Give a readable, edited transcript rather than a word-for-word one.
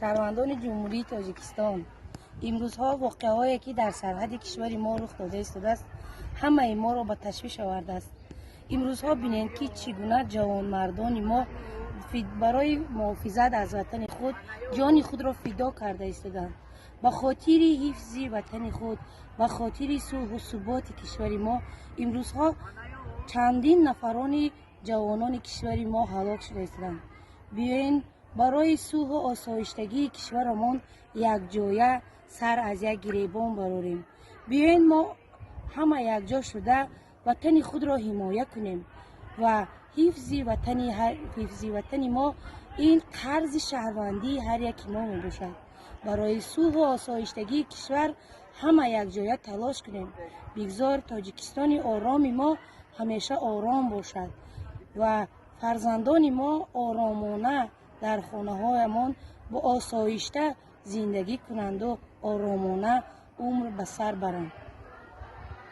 شهروندان جمهوری تاجیکستان، امروزها واقعه‌هایی که در سرحد کشور ما رخ داده است همه ما را به تشویش آورده است. امروزها بینید که چگونه جوانمردان ما برای محافظت از وطن خود جان خود را فدا کرده ایستادند. به خاطر حفظ وطن خود، به خاطر صلح و ثبات کشور ما، امروزها چندین نفران جوانان کشور ما هلاک شده ایستادند. بیاین برای صلح و آسایشتگی کشورمان یک جایه سر از یک گریبان براریم. بیاین ما همه یک جا شده وطن خود را حمایت کنیم و حفظ وطن ما این قرض شهروندی هر یک ما می باشد. برای صلح و آسایشتگی کشور همه یک جایه تلاش کنیم. بگذار تاجیکستان آرام ما همیشه آرام باشد و فرزندان ما آرامانه در خانه هایمان با آسایشته زندگی کنند و آرامانه عمر به سر برند.